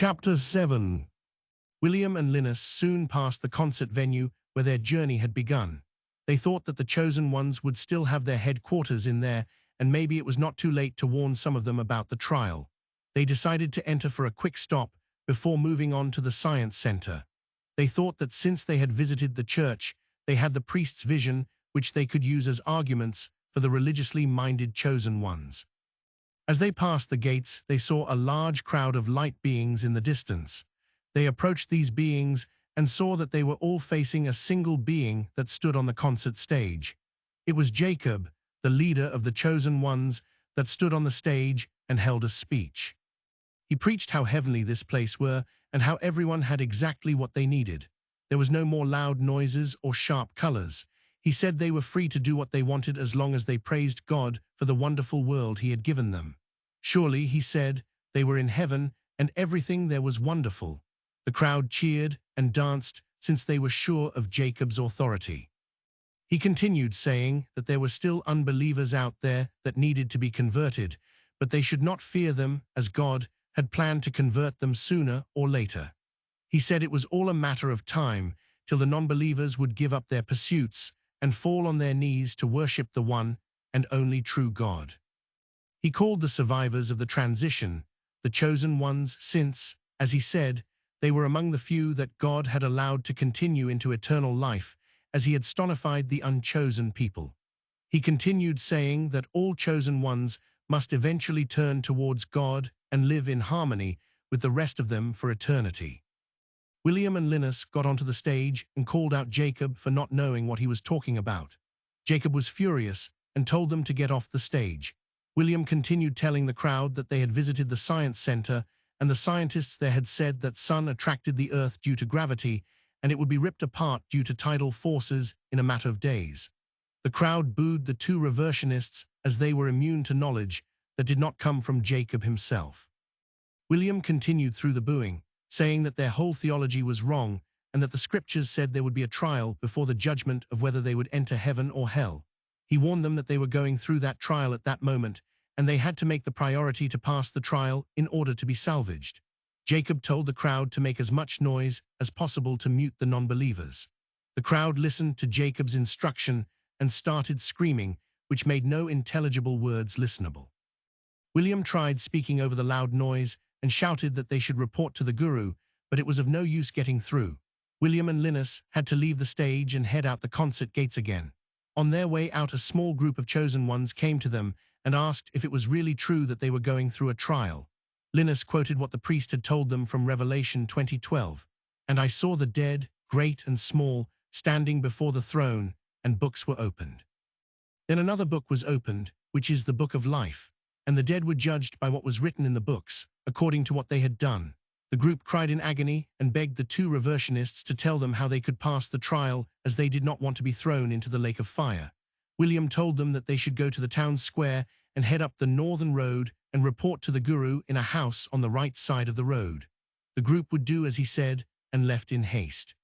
Chapter 7. William and Linus soon passed the concert venue where their journey had begun. They thought that the chosen ones would still have their headquarters in there, and maybe it was not too late to warn some of them about the trial. They decided to enter for a quick stop before moving on to the science center. They thought that since they had visited the church, they had the priest's vision, which they could use as arguments for the religiously minded chosen ones. As they passed the gates, they saw a large crowd of light beings in the distance. They approached these beings and saw that they were all facing a single being that stood on the concert stage. It was Jacob, the leader of the chosen ones, that stood on the stage and held a speech. He preached how heavenly this place were and how everyone had exactly what they needed. There was no more loud noises or sharp colors. He said they were free to do what they wanted as long as they praised God for the wonderful world he had given them. Surely, he said, they were in heaven and everything there was wonderful. The crowd cheered and danced since they were sure of Jacob's authority. He continued saying that there were still unbelievers out there that needed to be converted, but they should not fear them as God had planned to convert them sooner or later. He said it was all a matter of time till the non-believers would give up their pursuits and fall on their knees to worship the one and only true God. He called the survivors of the transition the chosen ones since, as he said, they were among the few that God had allowed to continue into eternal life as he had stonified the unchosen people. He continued saying that all chosen ones must eventually turn towards God and live in harmony with the rest of them for eternity. William and Linus got onto the stage and called out Jacob for not knowing what he was talking about. Jacob was furious and told them to get off the stage. William continued telling the crowd that they had visited the science center and the scientists there had said that sun attracted the earth due to gravity and it would be ripped apart due to tidal forces in a matter of days. The crowd booed the two reversionists as they were immune to knowledge that did not come from Jacob himself. William continued through the booing, saying that their whole theology was wrong and that the scriptures said there would be a trial before the judgment of whether they would enter heaven or hell. He warned them that they were going through that trial at that moment, and they had to make the priority to pass the trial in order to be salvaged. Jacob told the crowd to make as much noise as possible to mute the non-believers. The crowd listened to Jacob's instruction and started screaming, which made no intelligible words listenable. William tried speaking over the loud noise and shouted that they should report to the guru, but it was of no use getting through. William and Linus had to leave the stage and head out the concert gates again. On their way out, a small group of chosen ones came to them and asked if it was really true that they were going through a trial. Linus quoted what the priest had told them from Revelation 20:12, "And I saw the dead, great and small, standing before the throne, and books were opened. Then another book was opened, which is the book of life, and the dead were judged by what was written in the books, according to what they had done." The group cried in agony and begged the two reversionists to tell them how they could pass the trial as they did not want to be thrown into the lake of fire. William told them that they should go to the town square and head up the northern road and report to the guru in a house on the right side of the road. The group would do as he said and left in haste.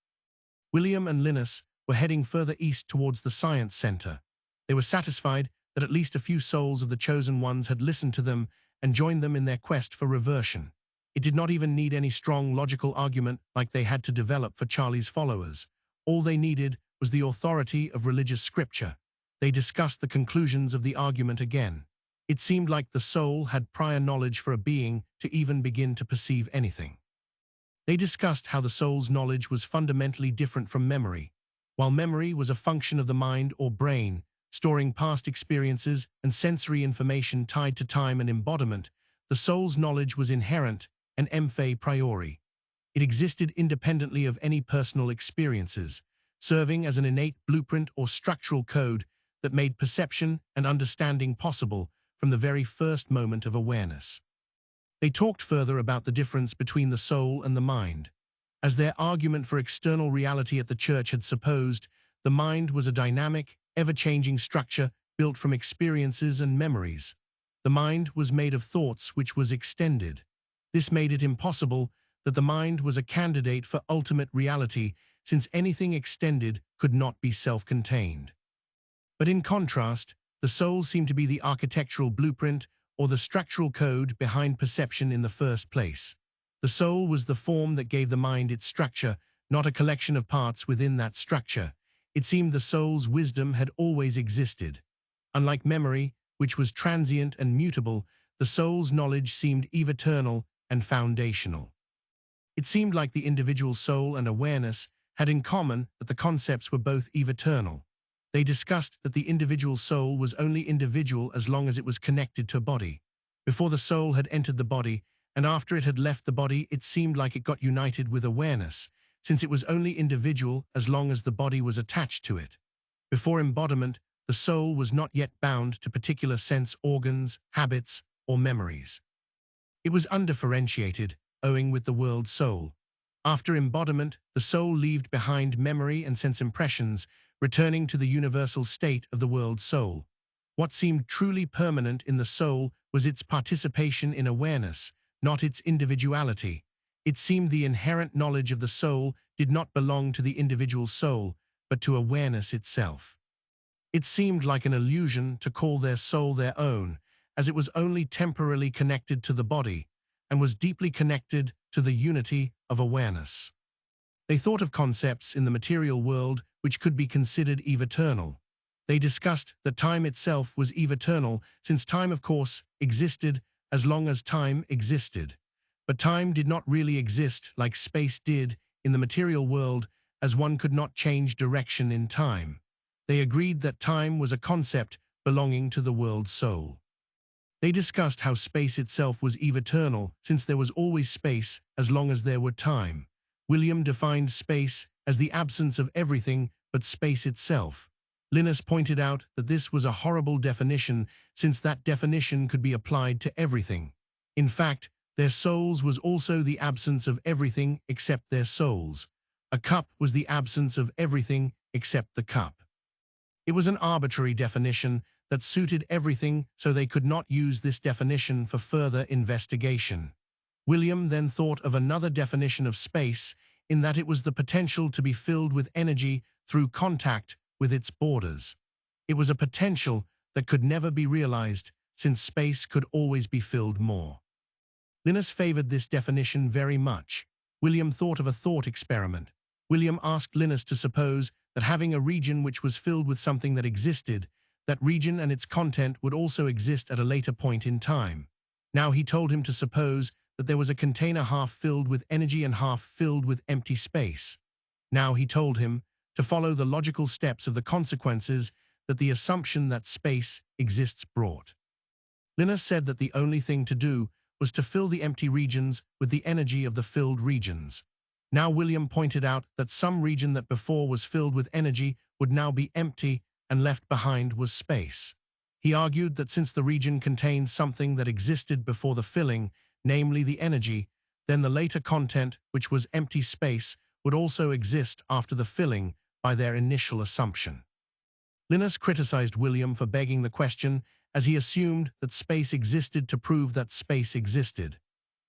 William and Linus were heading further east towards the science center. They were satisfied that at least a few souls of the chosen ones had listened to them and joined them in their quest for reversion. It did not even need any strong logical argument like they had to develop for Charlie's followers. All they needed was the authority of religious scripture. They discussed the conclusions of the argument again. It seemed like the soul had prior knowledge for a being to even begin to perceive anything. They discussed how the soul's knowledge was fundamentally different from memory. While memory was a function of the mind or brain, storing past experiences and sensory information tied to time and embodiment, the soul's knowledge was inherent and empha priori. It existed independently of any personal experiences, serving as an innate blueprint or structural code that made perception and understanding possible from the very first moment of awareness. They talked further about the difference between the soul and the mind. As their argument for external reality at the church had supposed, the mind was a dynamic, ever-changing structure built from experiences and memories. The mind was made of thoughts which was extended. This made it impossible that the mind was a candidate for ultimate reality, since anything extended could not be self-contained. But in contrast, the soul seemed to be the architectural blueprint or the structural code behind perception in the first place. The soul was the form that gave the mind its structure, not a collection of parts within that structure. It seemed the soul's wisdom had always existed. Unlike memory, which was transient and mutable, the soul's knowledge seemed eternal and foundational. It seemed like the individual soul and awareness had in common that the concepts were both eternal. They discussed that the individual soul was only individual as long as it was connected to a body. Before the soul had entered the body, and after it had left the body, it seemed like it got united with awareness, since it was only individual as long as the body was attached to it. Before embodiment, the soul was not yet bound to particular sense organs, habits, or memories. It was undifferentiated, owing with the world soul. After embodiment, the soul left behind memory and sense impressions, returning to the universal state of the world soul. What seemed truly permanent in the soul was its participation in awareness, not its individuality. It seemed the inherent knowledge of the soul did not belong to the individual soul, but to awareness itself. It seemed like an illusion to call their soul their own, as it was only temporarily connected to the body, and was deeply connected to the unity of awareness. They thought of concepts in the material world which could be considered eternal. They discussed that time itself was eternal, since time, of course, existed as long as time existed. But time did not really exist like space did in the material world, as one could not change direction in time. They agreed that time was a concept belonging to the world soul. They discussed how space itself was eternal, since there was always space as long as there were time. William defined space as the absence of everything but space itself. Linus pointed out that this was a horrible definition, since that definition could be applied to everything. In fact, their souls was also the absence of everything except their souls. A cup was the absence of everything except the cup. It was an arbitrary definition that suited everything, so they could not use this definition for further investigation. William then thought of another definition of space, in that it was the potential to be filled with energy through contact with its borders. It was a potential that could never be realized, since space could always be filled more. Linus favored this definition very much. William thought of a thought experiment. William asked Linus to suppose that having a region which was filled with something that existed, that region and its content would also exist at a later point in time. Now he told him to suppose that there was a container half filled with energy and half filled with empty space. Now he told him to follow the logical steps of the consequences that the assumption that space exists brought. Linus said that the only thing to do was to fill the empty regions with the energy of the filled regions. Now William pointed out that some region that before was filled with energy would now be empty, and left behind was space. He argued that since the region contained something that existed before the filling, namely the energy, then the later content, which was empty space, would also exist after the filling by their initial assumption. Linus criticized William for begging the question, as he assumed that space existed to prove that space existed.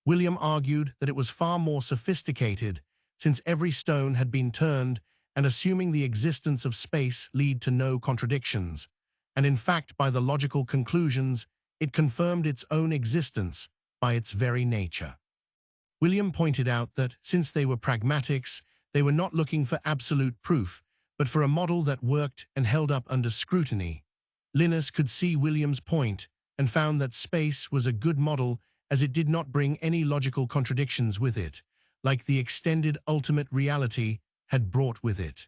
William argued that it was far more sophisticated, since every stone had been turned, and assuming the existence of space lead to no contradictions, and in fact by the logical conclusions, it confirmed its own existence by its very nature. William pointed out that, since they were pragmatics, they were not looking for absolute proof, but for a model that worked and held up under scrutiny. Linus could see William's point and found that space was a good model, as it did not bring any logical contradictions with it, like the extended ultimate reality had brought with it.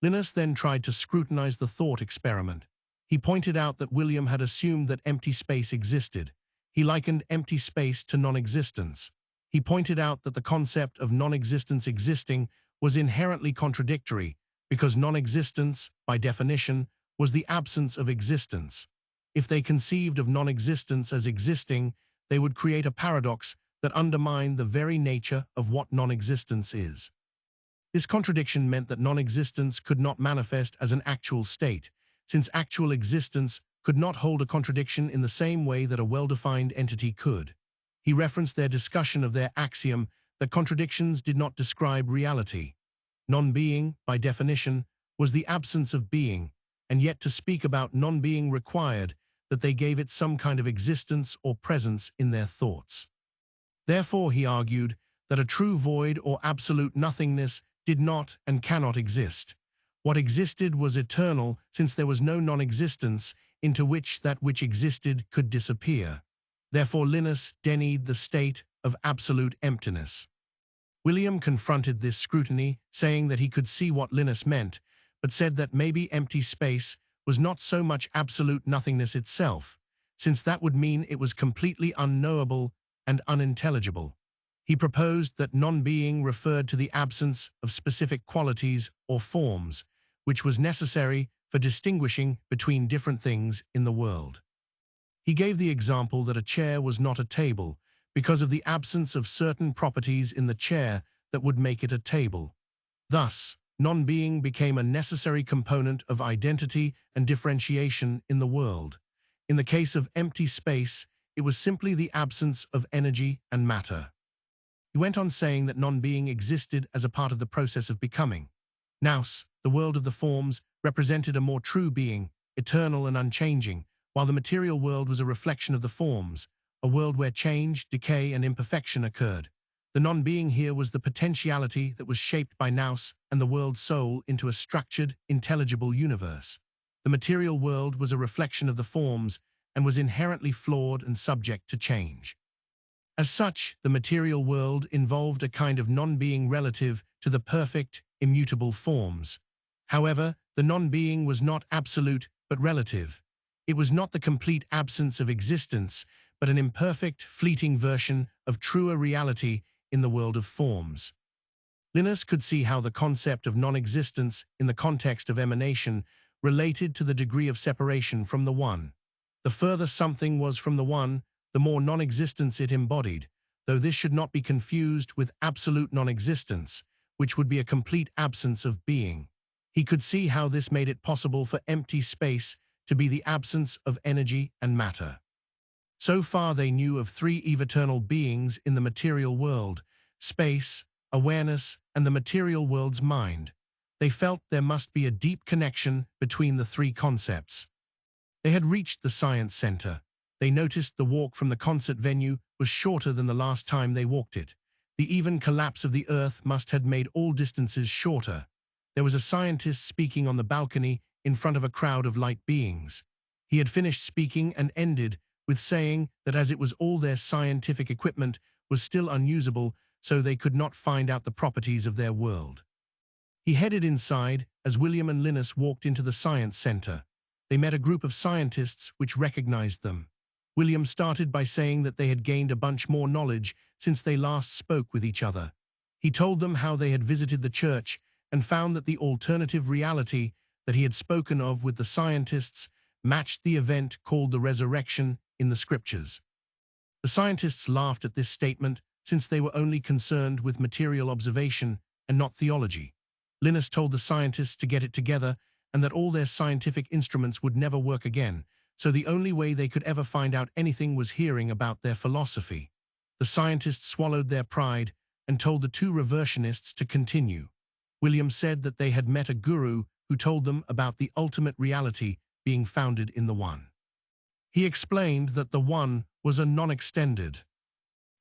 Linus then tried to scrutinize the thought experiment. He pointed out that William had assumed that empty space existed. He likened empty space to non-existence. He pointed out that the concept of non-existence existing was inherently contradictory, because non-existence, by definition, was the absence of existence. If they conceived of non-existence as existing, they would create a paradox that undermined the very nature of what non-existence is. This contradiction meant that non-existence could not manifest as an actual state, since actual existence could not hold a contradiction in the same way that a well-defined entity could. He referenced their discussion of their axiom that contradictions did not describe reality. Non-being, by definition, was the absence of being, and yet to speak about non-being required that they gave it some kind of existence or presence in their thoughts. Therefore, he argued that a true void or absolute nothingness did not and cannot exist. What existed was eternal, since there was no non-existence into which that which existed could disappear. Therefore, Linus denied the state of absolute emptiness. William confronted this scrutiny, saying that he could see what Linus meant, but said that maybe empty space was not so much absolute nothingness itself, since that would mean it was completely unknowable and unintelligible. He proposed that non-being referred to the absence of specific qualities or forms, which was necessary for distinguishing between different things in the world. He gave the example that a chair was not a table because of the absence of certain properties in the chair that would make it a table. Thus, non-being became a necessary component of identity and differentiation in the world. In the case of empty space, it was simply the absence of energy and matter. He went on saying that non-being existed as a part of the process of becoming. Nous, the world of the forms, represented a more true being, eternal and unchanging, while the material world was a reflection of the forms, a world where change, decay, and imperfection occurred. The non-being here was the potentiality that was shaped by Nous and the world's soul into a structured, intelligible universe. The material world was a reflection of the forms and was inherently flawed and subject to change. As such, the material world involved a kind of non-being relative to the perfect, immutable forms. However, the non-being was not absolute but relative. It was not the complete absence of existence, but an imperfect, fleeting version of truer reality in the world of forms. Linus could see how the concept of non-existence in the context of emanation related to the degree of separation from the One. The further something was from the One, the more non-existence it embodied, though this should not be confused with absolute non-existence, which would be a complete absence of being. He could see how this made it possible for empty space to be the absence of energy and matter. So far they knew of three eternal beings in the material world: space, awareness, and the material world's mind. They felt there must be a deep connection between the three concepts. They had reached the science center. They noticed the walk from the concert venue was shorter than the last time they walked it. The even collapse of the earth must have made all distances shorter. There was a scientist speaking on the balcony in front of a crowd of light beings. He had finished speaking and ended with saying that as it was all their scientific equipment was still unusable, so they could not find out the properties of their world. He headed inside as William and Linus walked into the science center. They met a group of scientists which recognized them. William started by saying that they had gained a bunch more knowledge since they last spoke with each other. He told them how they had visited the church and found that the alternative reality that he had spoken of with the scientists matched the event called the resurrection in the scriptures. The scientists laughed at this statement since they were only concerned with material observation and not theology. Linus told the scientists to get it together and that all their scientific instruments would never work again, so the only way they could ever find out anything was hearing about their philosophy. The scientists swallowed their pride and told the two reversionists to continue. William said that they had met a guru who told them about the ultimate reality being founded in the One. He explained that the One was a non-extended,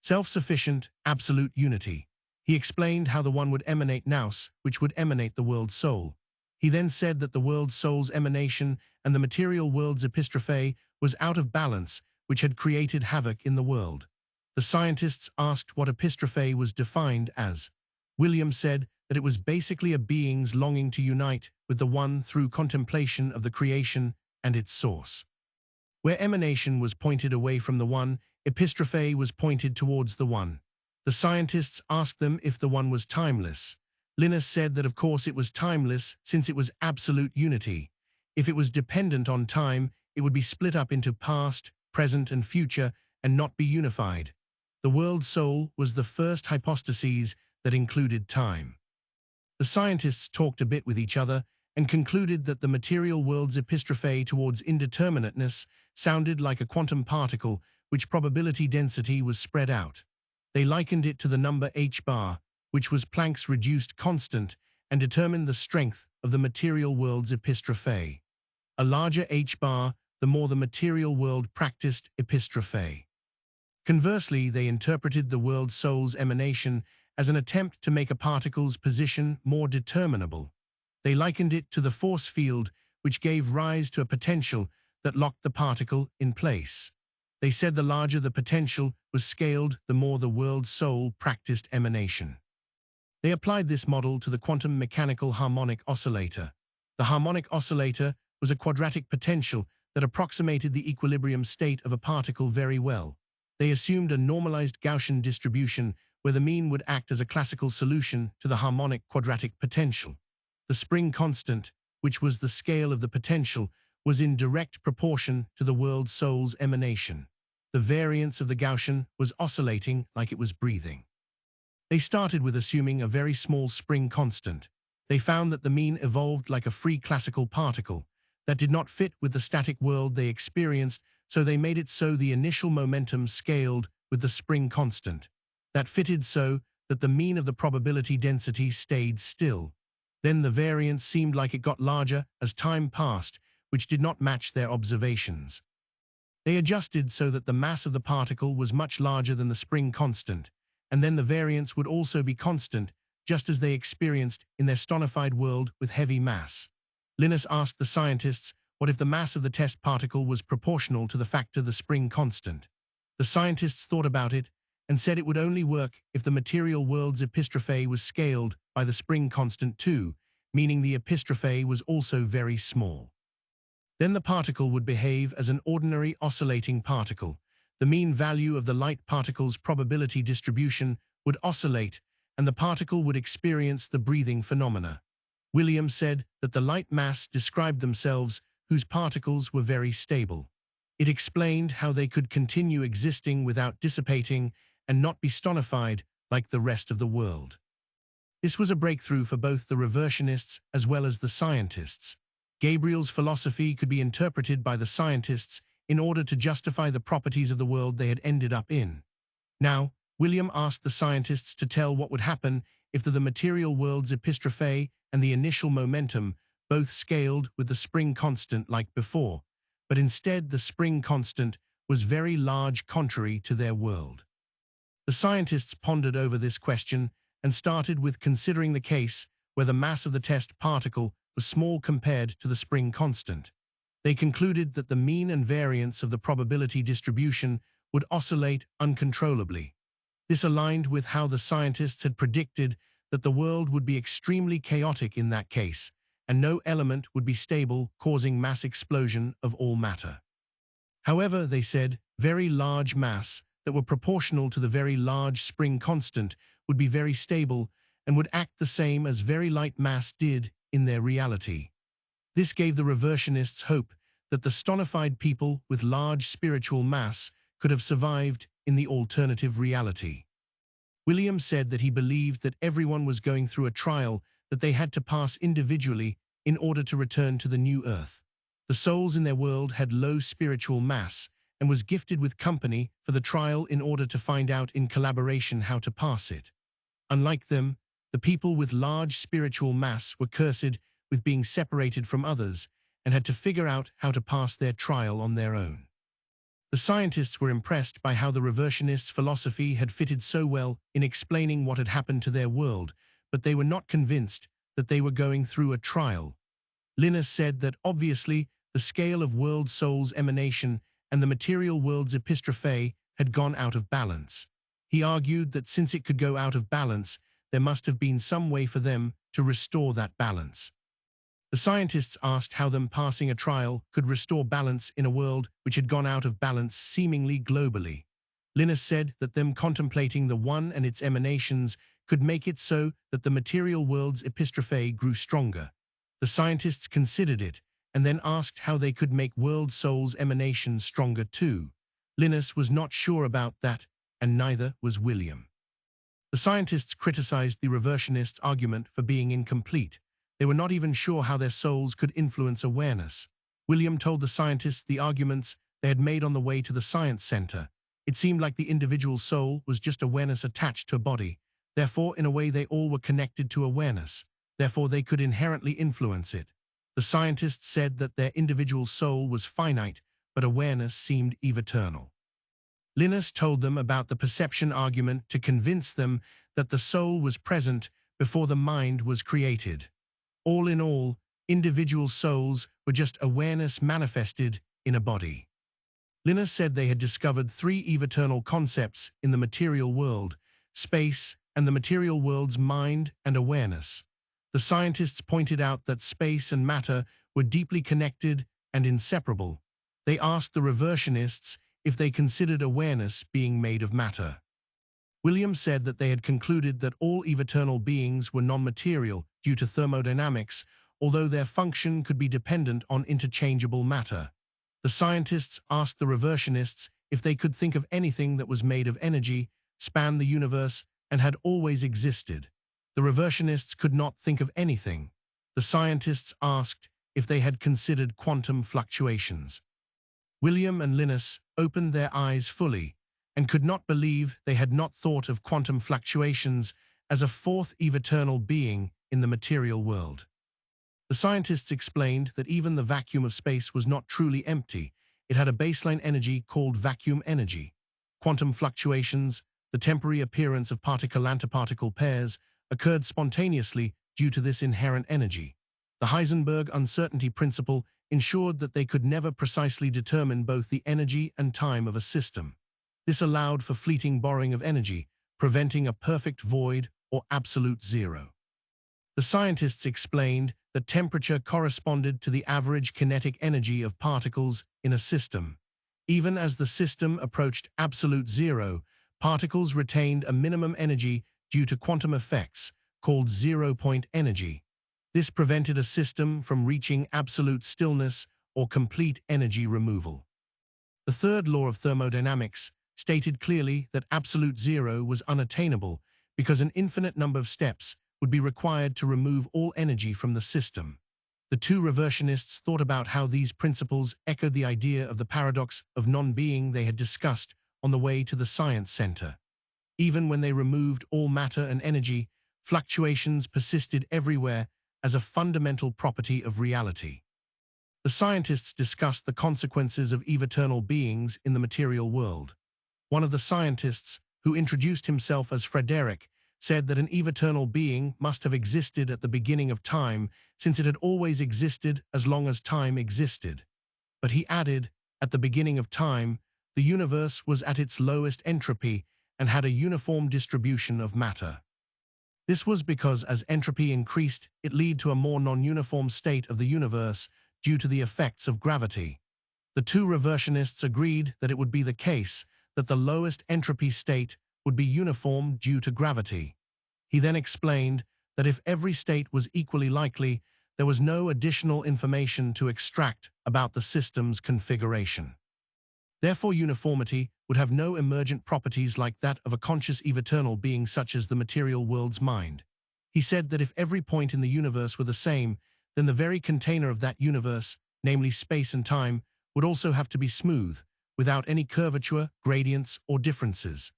self-sufficient, absolute unity. He explained how the One would emanate Nous, which would emanate the world's soul. He then said that the world's soul's emanation and the material world's epistrophe was out of balance, which had created havoc in the world. The scientists asked what epistrophe was defined as. William said that it was basically a being's longing to unite with the One through contemplation of the creation and its source. Where emanation was pointed away from the One, epistrophe was pointed towards the One. The scientists asked them if the One was timeless. Linus said that of course it was timeless since it was absolute unity. If it was dependent on time, it would be split up into past, present, and future and not be unified. The world soul was the first hypostasis that included time. The scientists talked a bit with each other and concluded that the material world's epistrophe towards indeterminateness sounded like a quantum particle which probability density was spread out. They likened it to the number h-bar, which was Planck's reduced constant, and determined the strength of the material world's epistrophe. A larger h-bar, the more the material world practiced epistrophe. Conversely, they interpreted the world soul's emanation as an attempt to make a particle's position more determinable. They likened it to the force field which gave rise to a potential that locked the particle in place. They said the larger the potential was scaled, the more the world soul practiced emanation. They applied this model to the quantum mechanical harmonic oscillator. The harmonic oscillator was a quadratic potential that approximated the equilibrium state of a particle very well. They assumed a normalized Gaussian distribution where the mean would act as a classical solution to the harmonic quadratic potential. The spring constant, which was the scale of the potential, was in direct proportion to the world soul's emanation. The variance of the Gaussian was oscillating like it was breathing. They started with assuming a very small spring constant. They found that the mean evolved like a free classical particle that did not fit with the static world they experienced, so they made it so the initial momentum scaled with the spring constant. That fitted so that the mean of the probability density stayed still. Then the variance seemed like it got larger as time passed, which did not match their observations. They adjusted so that the mass of the particle was much larger than the spring constant, and then the variance would also be constant, just as they experienced in their stonified world with heavy mass. Linus asked the scientists what if the mass of the test particle was proportional to the factor the spring constant. The scientists thought about it and said it would only work if the material world's epistrophe was scaled by the spring constant too, meaning the epistrophe was also very small. Then the particle would behave as an ordinary oscillating particle. The mean value of the light particle's probability distribution would oscillate, and the particle would experience the breathing phenomena. William said that the light mass described themselves whose particles were very stable. It explained how they could continue existing without dissipating and not be stonified like the rest of the world. This was a breakthrough for both the reversionists as well as the scientists. Gabriel's philosophy could be interpreted by the scientists in order to justify the properties of the world they had ended up in. Now, William asked the scientists to tell what would happen if the material world's epistrophe and the initial momentum both scaled with the spring constant like before, but instead the spring constant was very large contrary to their world. The scientists pondered over this question and started with considering the case where the mass of the test particle was small compared to the spring constant. They concluded that the mean and variance of the probability distribution would oscillate uncontrollably. This aligned with how the scientists had predicted that the world would be extremely chaotic in that case, and no element would be stable, causing mass explosion of all matter. However, they said, very large mass that were proportional to the very large spring constant would be very stable and would act the same as very light mass did in their reality. This gave the reversionists hope that the stonified people with large spiritual mass could have survived in the alternative reality. William said that he believed that everyone was going through a trial that they had to pass individually in order to return to the new earth. The souls in their world had low spiritual mass and was gifted with company for the trial in order to find out in collaboration how to pass it. Unlike them, the people with large spiritual mass were cursed with being separated from others and had to figure out how to pass their trial on their own. The scientists were impressed by how the reversionists' philosophy had fitted so well in explaining what had happened to their world, but they were not convinced that they were going through a trial. Linus said that obviously the scale of world soul's emanation and the material world's epistrophe had gone out of balance. He argued that since it could go out of balance, there must have been some way for them to restore that balance. The scientists asked how them passing a trial could restore balance in a world which had gone out of balance seemingly globally. Linus said that them contemplating the one and its emanations could make it so that the material world's epistrophe grew stronger. The scientists considered it and then asked how they could make world soul's emanations stronger too. Linus was not sure about that, and neither was William. The scientists criticized the reversionists' argument for being incomplete. They were not even sure how their souls could influence awareness. William told the scientists the arguments they had made on the way to the science center. It seemed like the individual soul was just awareness attached to a body. Therefore, in a way, they all were connected to awareness. Therefore, they could inherently influence it. The scientists said that their individual soul was finite, but awareness seemed eternal. Linus told them about the perception argument to convince them that the soul was present before the mind was created. All in all, individual souls were just awareness manifested in a body. Linus said they had discovered three eveternal concepts in the material world: space and the material world's mind and awareness. The scientists pointed out that space and matter were deeply connected and inseparable. They asked the reversionists if they considered awareness being made of matter. William said that they had concluded that all eveternal beings were non-material due to thermodynamics, although their function could be dependent on interchangeable matter. The scientists asked the reversionists if they could think of anything that was made of energy, spanned the universe, and had always existed. The reversionists could not think of anything. The scientists asked if they had considered quantum fluctuations. William and Linus opened their eyes fully and could not believe they had not thought of quantum fluctuations as a fourth eveternal being in the material world. The scientists explained that even the vacuum of space was not truly empty. It had a baseline energy called vacuum energy. Quantum fluctuations, the temporary appearance of particle-antiparticle pairs, occurred spontaneously due to this inherent energy. The Heisenberg uncertainty principle ensured that they could never precisely determine both the energy and time of a system. This allowed for fleeting borrowing of energy, preventing a perfect void or absolute zero. The scientists explained that temperature corresponded to the average kinetic energy of particles in a system. Even as the system approached absolute zero, particles retained a minimum energy due to quantum effects, called zero-point energy. This prevented a system from reaching absolute stillness or complete energy removal. The third law of thermodynamics stated clearly that absolute zero was unattainable because an infinite number of steps would be required to remove all energy from the system. The two reversionists thought about how these principles echoed the idea of the paradox of non-being they had discussed on the way to the science center. Even when they removed all matter and energy, fluctuations persisted everywhere as a fundamental property of reality. The scientists discussed the consequences of eveternal beings in the material world. One of the scientists, who introduced himself as Frederick, said that an eveternal being must have existed at the beginning of time, since it had always existed as long as time existed. But he added, at the beginning of time, the universe was at its lowest entropy and had a uniform distribution of matter. This was because as entropy increased, it led to a more non-uniform state of the universe due to the effects of gravity. The two reversionists agreed that it would be the case that the lowest entropy state would be uniform due to gravity. He then explained that if every state was equally likely, there was no additional information to extract about the system's configuration. Therefore, uniformity would have no emergent properties like that of a conscious eveternal being such as the material world's mind. He said that if every point in the universe were the same, then the very container of that universe, namely space and time, would also have to be smooth, without any curvature, gradients, or differences.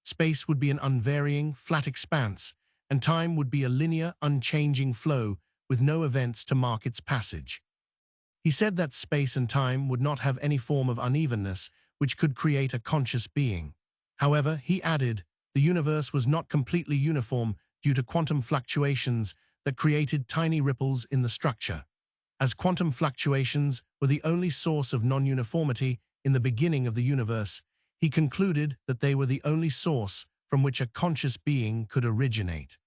Space would be an unvarying, flat expanse, and time would be a linear, unchanging flow with no events to mark its passage. He said that space and time would not have any form of unevenness which could create a conscious being. However, he added, the universe was not completely uniform due to quantum fluctuations that created tiny ripples in the structure. As quantum fluctuations were the only source of non-uniformity in the beginning of the universe, he concluded that they were the only source from which a conscious being could originate.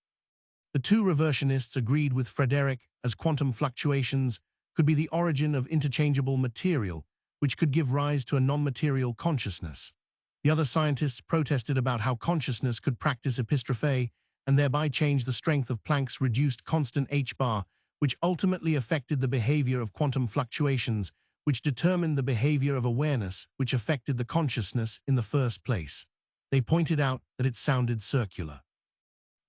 The two reversionists agreed with Frederick as quantum fluctuations could be the origin of interchangeable material, which could give rise to a non-material consciousness. The other scientists protested about how consciousness could practice epistrophe and thereby change the strength of Planck's reduced constant h-bar, which ultimately affected the behavior of quantum fluctuations, which determined the behavior of awareness, which affected the consciousness in the first place. They pointed out that it sounded circular.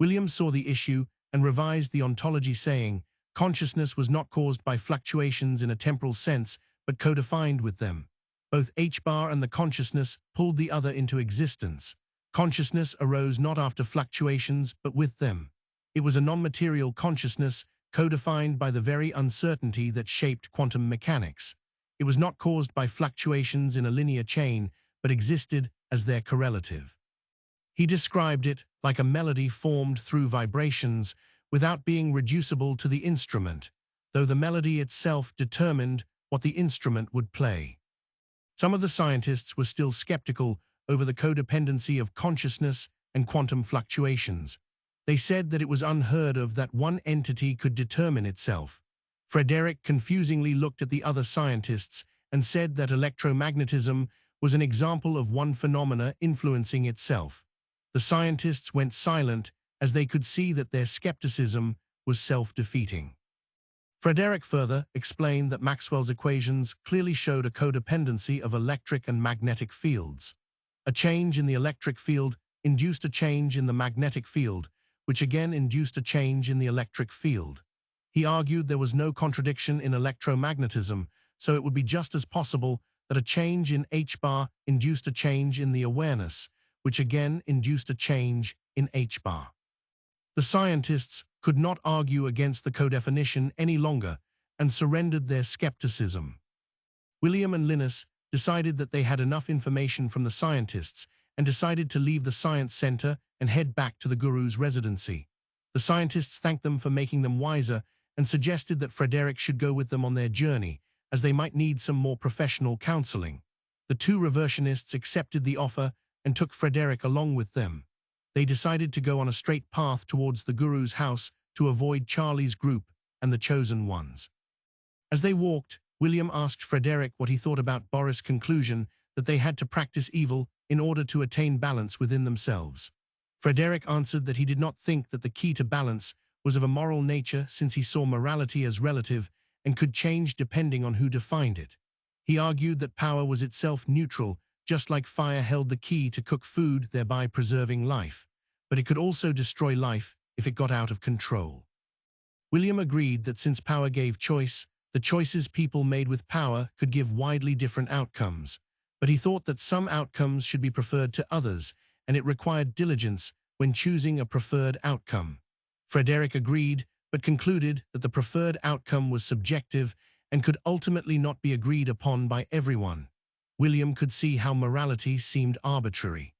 William saw the issue and revised the ontology, saying, consciousness was not caused by fluctuations in a temporal sense, but co-defined with them. Both h-bar and the consciousness pulled the other into existence. Consciousness arose not after fluctuations, but with them. It was a non-material consciousness, co-defined by the very uncertainty that shaped quantum mechanics. It was not caused by fluctuations in a linear chain, but existed as their correlative. He described it like a melody formed through vibrations without being reducible to the instrument, though the melody itself determined what the instrument would play. Some of the scientists were still skeptical over the codependency of consciousness and quantum fluctuations. They said that it was unheard of that one entity could determine itself. Frederick confusingly looked at the other scientists and said that electromagnetism was an example of one phenomena influencing itself. The scientists went silent as they could see that their skepticism was self-defeating. Frederick further explained that Maxwell's equations clearly showed a codependency of electric and magnetic fields. A change in the electric field induced a change in the magnetic field, which again induced a change in the electric field. He argued there was no contradiction in electromagnetism, so it would be just as possible that a change in h-bar induced a change in the awareness, which again induced a change in h-bar. The scientists could not argue against the codefinition any longer and surrendered their skepticism. William and Linus decided that they had enough information from the scientists and decided to leave the science center and head back to the guru's residency. The scientists thanked them for making them wiser and suggested that Frederick should go with them on their journey, as they might need some more professional counseling. The two reversionists accepted the offer and took Frederick along with them. They decided to go on a straight path towards the guru's house to avoid Charlie's group and the chosen ones. As they walked, William asked Frederick what he thought about Boris' conclusion that they had to practice evil in order to attain balance within themselves. Frederick answered that he did not think that the key to balance was of a moral nature, since he saw morality as relative and could change depending on who defined it. He argued that power was itself neutral, just like fire held the key to cook food, thereby preserving life, but it could also destroy life if it got out of control. William agreed that since power gave choice, the choices people made with power could give widely different outcomes, but he thought that some outcomes should be preferred to others, and it required diligence when choosing a preferred outcome. Frederick agreed, but concluded that the preferred outcome was subjective and could ultimately not be agreed upon by everyone. William could see how morality seemed arbitrary.